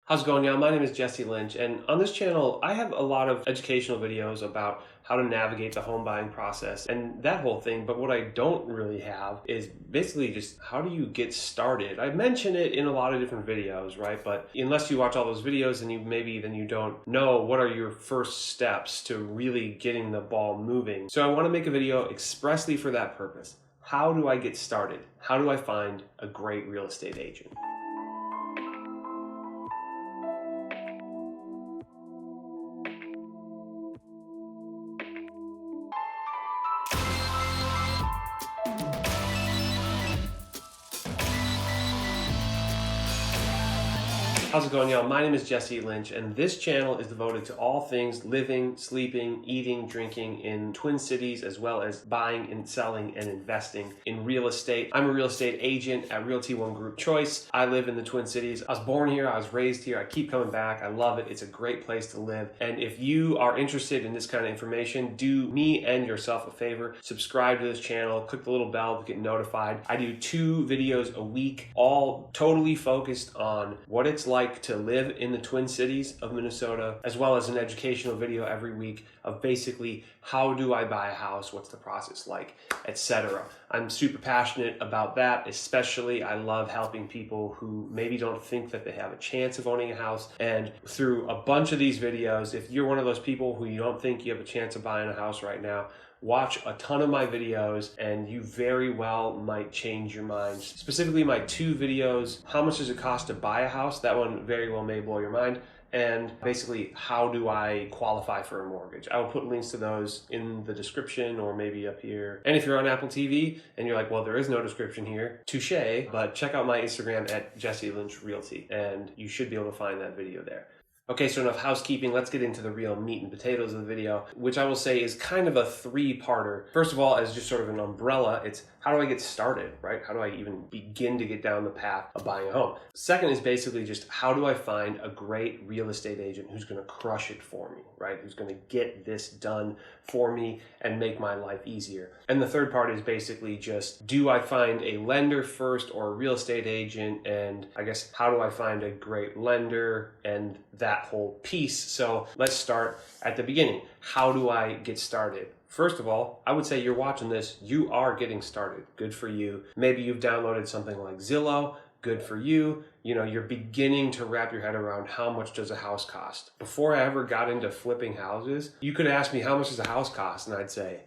How's it going, y'all? My name is Jesse Lynch, and on this channel, I have a lot of educational videos about how to navigate the home buying process and that whole thing. But what I don't really have is basically just how do you get started? I mention it in a lot of different videos, right? But unless you watch all those videos, and then you don't know what are your first steps to really getting the ball moving. So I want to make a video expressly for that purpose. How do I get started? How do I find a great real estate agent? How's it going, y'all? My name is Jesse Lynch, and this channel is devoted to all things living, sleeping, eating, drinking in Twin Cities, as well as buying and selling and investing in real estate. I'm a real estate agent at Realty One Group Choice. I live in the Twin Cities. I was born here. I was raised here. I keep coming back. I love it. It's a great place to live. And if you are interested in this kind of information, do me and yourself a favor. Subscribe to this channel. Click the little bell to get notified. I do 2 videos a week, all totally focused on what it's like to live in the Twin Cities of Minnesota, as well as an educational video every week of basically how do I buy a house, what's the process like, etc. I'm super passionate about that, especially I love helping people who maybe don't think that they have a chance of owning a house. And through a bunch of these videos, if you're one of those people who you don't think you have a chance of buying a house right now, watch a ton of my videos and you very well might change your mind. Specifically my 2 videos, how much does it cost to buy a house? That one very well may blow your mind. And basically, how do I qualify for a mortgage? I will put links to those in the description or maybe up here. And if you're on Apple TV and you're like, well, there is no description here, touche, but check out my Instagram at Jesse Lynch Realty and you should be able to find that video there. Okay, so enough housekeeping. Let's get into the real meat and potatoes of the video, which I will say is kind of a 3-parter. First of all, as just sort of an umbrella, it's how do I get started, right? How do I even begin to get down the path of buying a home? Second is basically just how do I find a great real estate agent who's going to crush it for me, right? Who's going to get this done for me and make my life easier. And the third part is basically just, do I find a lender first or a real estate agent? And I guess, how do I find a great lender and that whole piece? So let's start at the beginning. How do I get started? First of all, I would say you're watching this, you are getting started. Good for you. Maybe you've downloaded something like Zillow. Good for you. You know, you're beginning to wrap your head around how much does a house cost. Before I ever got into flipping houses, you could ask me how much does a house cost, and I'd say,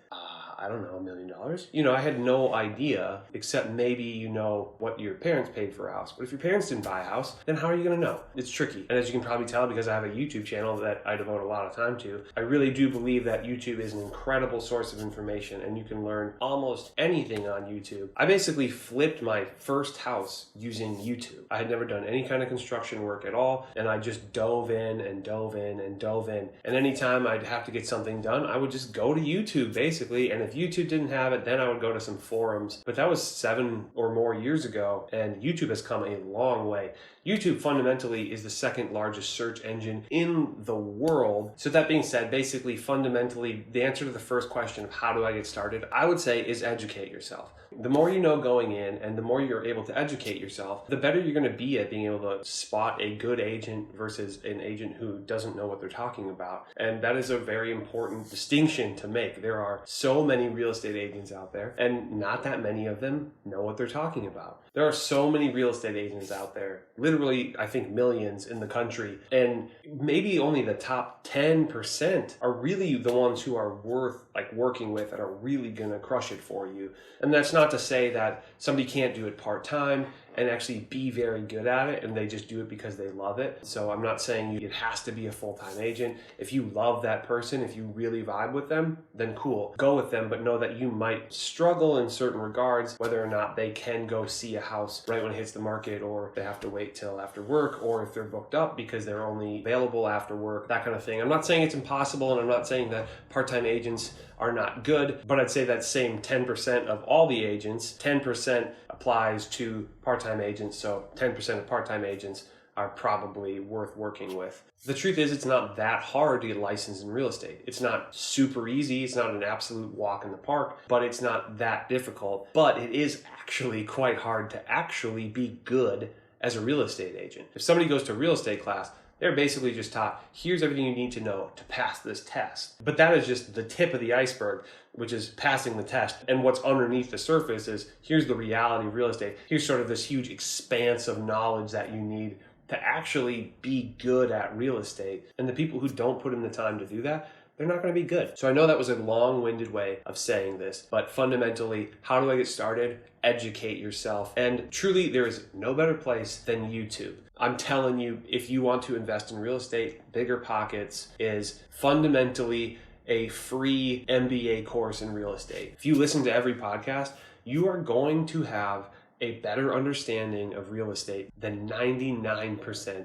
I don't know, $1 million. You know, I had no idea, except maybe you know what your parents paid for a house. But if your parents didn't buy a house, then how are you going to know? It's tricky. And as you can probably tell, because I have a YouTube channel that I devote a lot of time to, I really do believe that YouTube is an incredible source of information and you can learn almost anything on YouTube. I basically flipped my first house using YouTube. I had never done any kind of construction work at all, and I just dove in and dove in and dove in. And anytime I'd have to get something done, I would just go to YouTube basically, and if YouTube didn't have it, then I would go to some forums. But that was 7 or more years ago, and YouTube has come a long way. YouTube fundamentally is the second largest search engine in the world. So that being said, basically, fundamentally, the answer to the first question of how do I get started, I would say is educate yourself. The more you know going in and the more you're able to educate yourself, the better you're going to be at being able to spot a good agent versus an agent who doesn't know what they're talking about. And that is a very important distinction to make. There are so many real estate agents out there, and not that many of them know what they're talking about. There are so many real estate agents out there, literally, I think millions in the country, and maybe only the top 10% are really the ones who are worth working with and are really going to crush it for you. And that's not to say that somebody can't do it part-time and actually be very good at it and they just do it because they love it. So I'm not saying it has to be a full-time agent. If you love that person, if you really vibe with them, then cool, go with them, but know that you might struggle in certain regards, whether or not they can go see a house right when it hits the market, or they have to wait till after work, or if they're booked up because they're only available after work, that kind of thing. I'm not saying it's impossible, and I'm not saying that part-time agents are not good, but I'd say that same 10% of all the agents, 10% applies to part-time agents, so 10% of part-time agents are probably worth working with. The truth is, it's not that hard to get licensed in real estate. It's not super easy. It's not an absolute walk in the park, but it's not that difficult. But it is actually quite hard to actually be good as a real estate agent. If somebody goes to a real estate class, they're basically just taught, here's everything you need to know to pass this test. But that is just the tip of the iceberg, which is passing the test. And what's underneath the surface is, here's the reality of real estate. Here's sort of this huge expanse of knowledge that you need to actually be good at real estate. And the people who don't put in the time to do that, they're not going to be good. So I know that was a long-winded way of saying this, but fundamentally, how do I get started? Educate yourself. And truly, there is no better place than YouTube. I'm telling you, if you want to invest in real estate, BiggerPockets is fundamentally a free MBA course in real estate. If you listen to every podcast, you are going to have a better understanding of real estate than 99%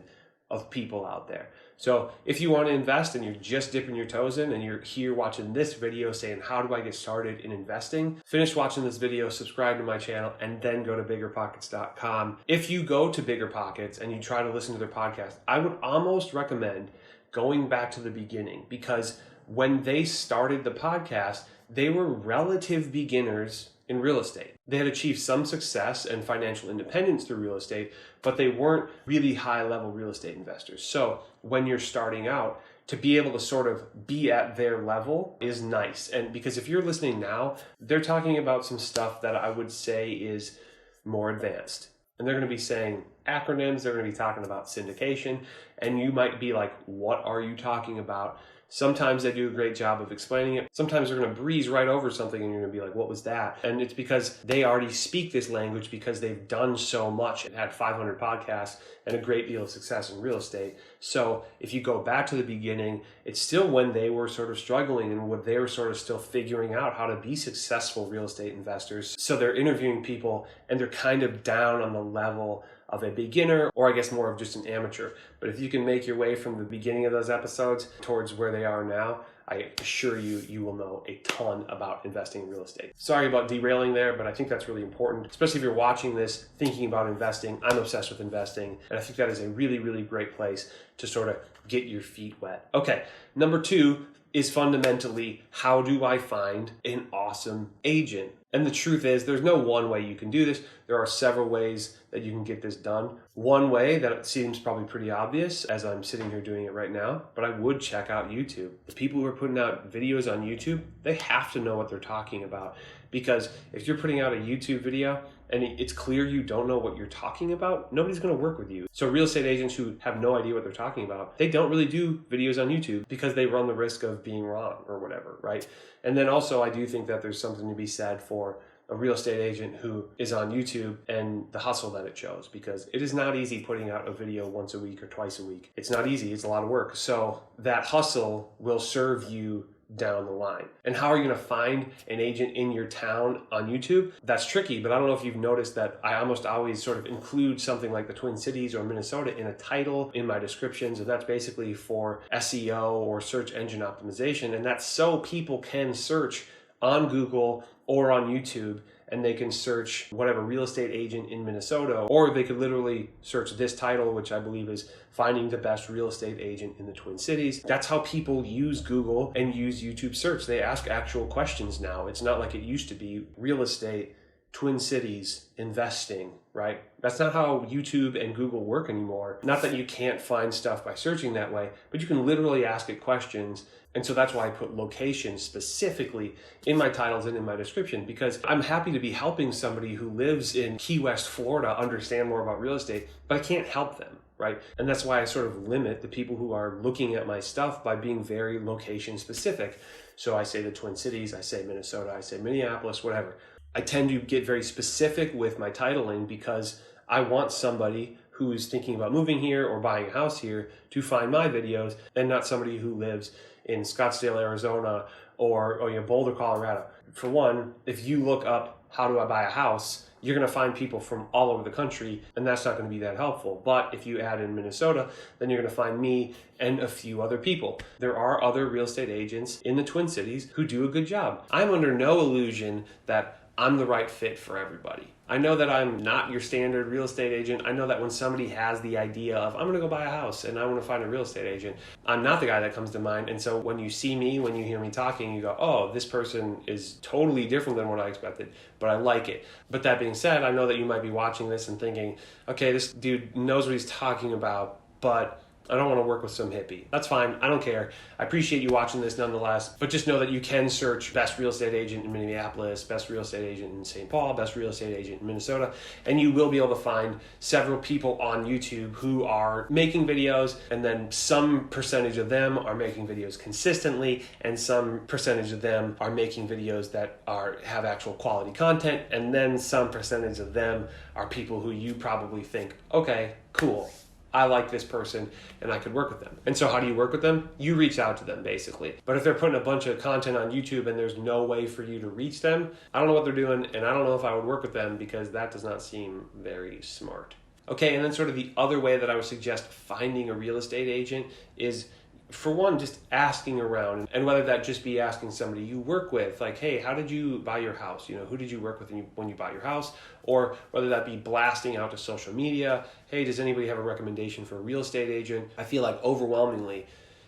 of people out there. So if you want to invest and you're just dipping your toes in and you're here watching this video saying, how do I get started in investing? Finish watching this video, subscribe to my channel, and then go to BiggerPockets.com. If you go to BiggerPockets and you try to listen to their podcast, I would almost recommend going back to the beginning, because when they started the podcast, they were relative beginners in real estate. They had achieved some success and financial independence through real estate, but they weren't really high-level real estate investors. So when you're starting out, to be able to sort of be at their level is nice. And because if you're listening now, they're talking about some stuff that I would say is more advanced. And they're going to be saying acronyms, they're going to be talking about syndication, and you might be like, what are you talking about? Sometimes they do a great job of explaining it. Sometimes they're going to breeze right over something and you're going to be like, what was that? And it's because they already speak this language because they've done so much and had 500 podcasts and a great deal of success in real estate. So if you go back to the beginning, it's still when they were sort of struggling and when they were sort of still figuring out how to be successful real estate investors. So they're interviewing people and they're kind of down on the level of a beginner, or I guess more of just an amateur. But if you can make your way from the beginning of those episodes towards where they are now, I assure you, you will know a ton about investing in real estate. Sorry about derailing there, but I think that's really important, especially if you're watching this thinking about investing. I'm obsessed with investing, and I think that is a really, really great place to sort of get your feet wet. Okay, number 2 is fundamentally, how do I find an awesome agent? And the truth is, there's no one way you can do this. There are several ways that you can get this done. One way that seems probably pretty obvious as I'm sitting here doing it right now, but I would check out YouTube. The people who are putting out videos on YouTube, they have to know what they're talking about. Because if you're putting out a YouTube video and it's clear you don't know what you're talking about, nobody's going to work with you. So real estate agents who have no idea what they're talking about, they don't really do videos on YouTube because they run the risk of being wrong or whatever, right? And then also I do think that there's something to be said for a real estate agent who is on YouTube and the hustle that it shows, because it is not easy putting out a video once a week or twice a week. It's not easy. It's a lot of work. So that hustle will serve you down the line. And how are you going to find an agent in your town on YouTube? That's tricky, but I don't know if you've noticed that I almost always sort of include something like the Twin Cities or Minnesota in a title in my descriptions, and that's basically for SEO or search engine optimization, and that's so people can search on Google or on YouTube, and they can search whatever real estate agent in Minnesota, or they could literally search this title, which I believe is finding the best real estate agent in the Twin Cities. That's how people use Google and use YouTube search. They ask actual questions now. It's not like it used to be real estate, Twin Cities, investing, right? That's not how YouTube and Google work anymore. Not that you can't find stuff by searching that way, but you can literally ask it questions. And so that's why I put location specifically in my titles and in my description, because I'm happy to be helping somebody who lives in Key West, Florida, understand more about real estate, but I can't help them, right? And that's why I sort of limit the people who are looking at my stuff by being very location specific. So I say the Twin Cities, I say Minnesota, I say Minneapolis, whatever. I tend to get very specific with my titling because I want somebody who's thinking about moving here or buying a house here to find my videos, and not somebody who lives in Scottsdale, Arizona, or Boulder, Colorado. For one, if you look up how do I buy a house, you're going to find people from all over the country, and that's not going to be that helpful. But if you add in Minnesota, then you're going to find me and a few other people. There are other real estate agents in the Twin Cities who do a good job. I'm under no illusion that I'm the right fit for everybody. I know that I'm not your standard real estate agent. I know that when somebody has the idea of, I'm going to go buy a house and I want to find a real estate agent, I'm not the guy that comes to mind. And so when you see me, when you hear me talking, you go, oh, this person is totally different than what I expected, but I like it. But that being said, I know that you might be watching this and thinking, okay, this dude knows what he's talking about, but I don't want to work with some hippie. That's fine. I don't care. I appreciate you watching this nonetheless, but just know that you can search best real estate agent in Minneapolis, best real estate agent in St. Paul, best real estate agent in Minnesota, and you will be able to find several people on YouTube who are making videos, and then some percentage of them are making videos consistently, and some percentage of them are making videos that have actual quality content, and then some percentage of them are people who you probably think, okay, cool, I like this person and I could work with them. And so how do you work with them? You reach out to them basically. But if they're putting a bunch of content on YouTube and there's no way for you to reach them, I don't know what they're doing, and I don't know if I would work with them because that does not seem very smart. Okay, and then sort of the other way that I would suggest finding a real estate agent is, for one, just asking around, and whether that just be asking somebody you work with, like, hey, how did you buy your house? Who did you work with when you bought your house? Or whether that be blasting out to social media, hey, does anybody have a recommendation for a real estate agent? I feel like overwhelmingly,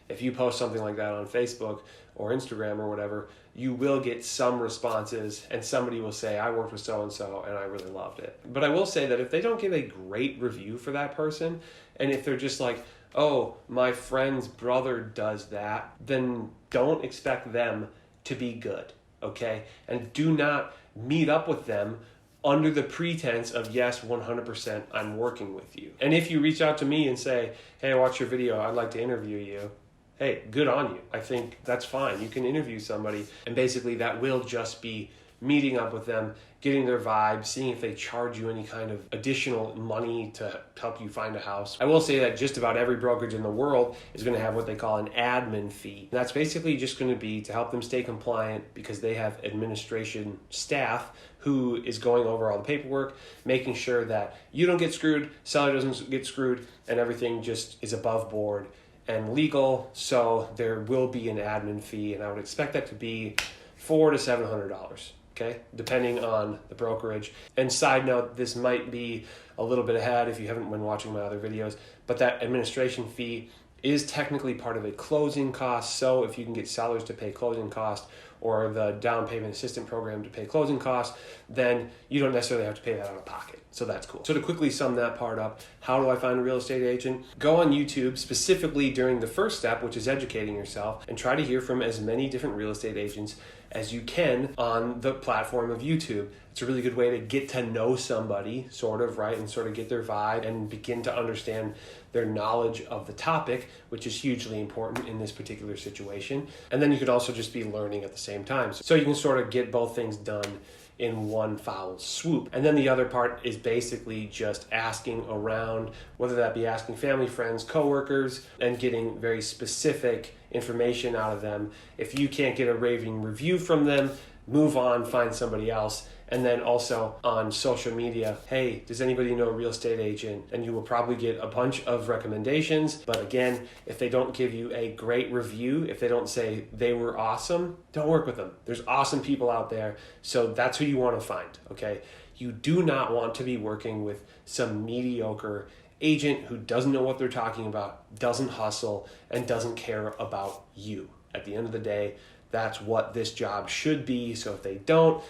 if you post something like that on Facebook or Instagram or whatever, you will get some responses and somebody will say, I worked with so-and-so and I really loved it. But I will say that if they don't give a great review for that person, and if they're just like, oh, my friend's brother does that, then don't expect them to be good, okay? And do not meet up with them under the pretense of, yes, 100%, I'm working with you. And if you reach out to me and say, hey, I watched your video, I'd like to interview you, hey, good on you. I think that's fine. You can interview somebody, and basically that will just be meeting up with them, getting their vibe, seeing if they charge you any kind of additional money to help you find a house. I will say that just about every brokerage in the world is going to have what they call an admin fee. That's basically just going to be to help them stay compliant because they have administration staff who is going over all the paperwork, making sure that you don't get screwed, seller doesn't get screwed, and everything just is above board and legal. So there will be an admin fee, and I would expect that to be $400 to $700. Okay, depending on the brokerage. And side note, this might be a little bit ahead if you haven't been watching my other videos, but that administration fee is technically part of a closing cost. So if you can get sellers to pay closing cost or the down payment assistant program to pay closing costs, then you don't necessarily have to pay that out of pocket. So that's cool. So to quickly sum that part up, how do I find a real estate agent? Go on YouTube, specifically during the first step, which is educating yourself, and try to hear from as many different real estate agents as you can on the platform of YouTube. It's a really good way to get to know somebody, sort of, right? And sort of get their vibe and begin to understand their knowledge of the topic, which is hugely important in this particular situation. And then you could also just be learning at the same time. So you can sort of get both things done in one foul swoop. And then the other part is basically just asking around, whether that be asking family, friends, coworkers, and getting very specific information out of them. If you can't get a raving review from them, move on, find somebody else. And then also on social media, hey, does anybody know a real estate agent? And you will probably get a bunch of recommendations. But again, if they don't give you a great review, if they don't say they were awesome, don't work with them. There's awesome people out there. So that's who you want to find, okay? You do not want to be working with some mediocre agent who doesn't know what they're talking about, doesn't hustle, and doesn't care about you. At the end of the day, that's what this job should be. So if they don't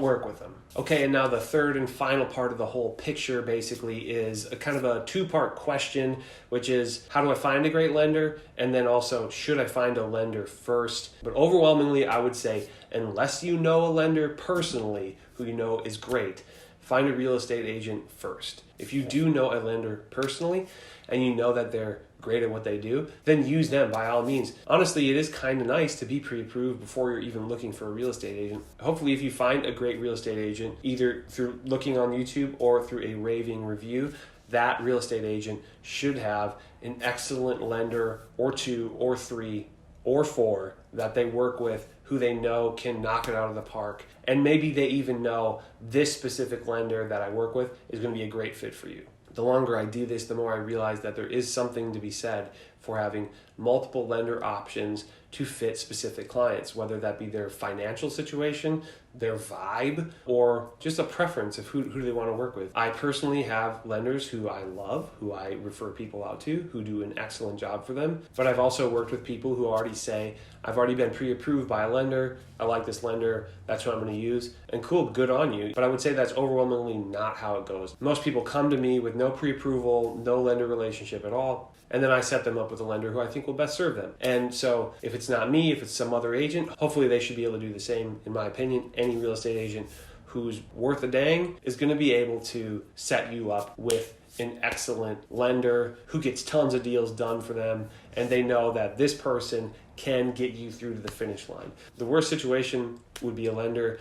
work with them. Okay, and now the third and final part of the whole picture basically is a kind of a two-part question, which is, how do I find a great lender? And then also, should I find a lender first? But overwhelmingly, I would say, unless you know a lender personally who you know is great, find a real estate agent first. If you do know a lender personally and you know that they're great at what they do, then use them by all means. Honestly, it is kind of nice to be pre-approved before you're even looking for a real estate agent. Hopefully, if you find a great real estate agent, either through looking on YouTube or through a raving review, that real estate agent should have an excellent lender or two or three or four that they work with who they know can knock it out of the park. And maybe they even know this specific lender that I work with is going to be a great fit for you. The longer I do this, the more I realize that there is something to be said for having multiple lender options to fit specific clients, whether that be their financial situation, their vibe, or just a preference of who they want to work with. I personally have lenders who I love, who I refer people out to, who do an excellent job for them. But I've also worked with people who already say, I've already been pre-approved by a lender, I like this lender, that's what I'm going to use, and cool, good on you. But I would say that's overwhelmingly not how it goes. Most people come to me with no pre-approval, no lender relationship at all, and then I set them up with a lender who I think will best serve them. And so if it's not me, if it's some other agent, hopefully they should be able to do the same, in my opinion. Any real estate agent who's worth a dang is going to be able to set you up with an excellent lender who gets tons of deals done for them, and they know that this person can get you through to the finish line. The worst situation would be a lender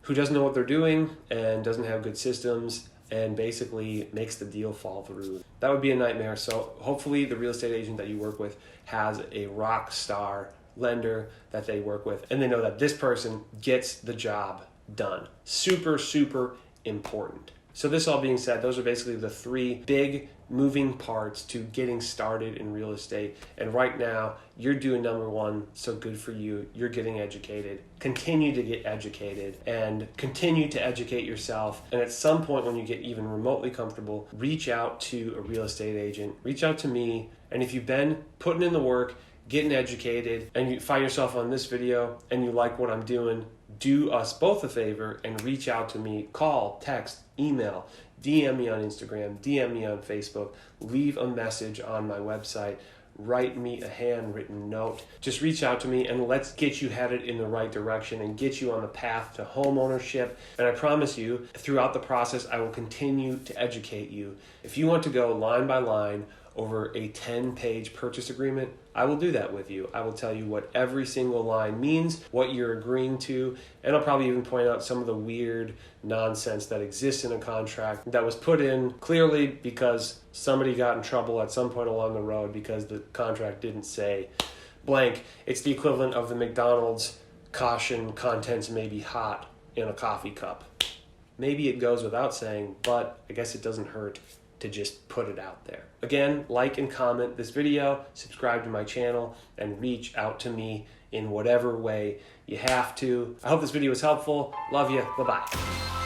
who doesn't know what they're doing and doesn't have good systems and basically makes the deal fall through. That would be a nightmare. So hopefully the real estate agent that you work with has a rock star lender that they work with, and they know that this person gets the job done. Super, super important. So this all being said, those are basically the three big moving parts to getting started in real estate. And right now, you're doing number one, so good for you. You're getting educated. Continue to get educated and continue to educate yourself. And at some point when you get even remotely comfortable, reach out to a real estate agent, reach out to me. And if you've been putting in the work, getting educated, and you find yourself on this video and you like what I'm doing, do us both a favor and reach out to me. Call, text, email, DM me on Instagram, DM me on Facebook, leave a message on my website, write me a handwritten note. Just reach out to me and let's get you headed in the right direction and get you on the path to home ownership. And I promise you, throughout the process, I will continue to educate you. If you want to go line by line over a 10-page purchase agreement, I will do that with you. I will tell you what every single line means, what you're agreeing to, and I'll probably even point out some of the weird nonsense that exists in a contract that was put in clearly because somebody got in trouble at some point along the road because the contract didn't say blank. It's the equivalent of the McDonald's caution, contents may be hot in a coffee cup. Maybe it goes without saying, but I guess it doesn't hurt to just put it out there. Again, like and comment this video, subscribe to my channel, and reach out to me in whatever way you have to. I hope this video was helpful. Love you. Bye-bye.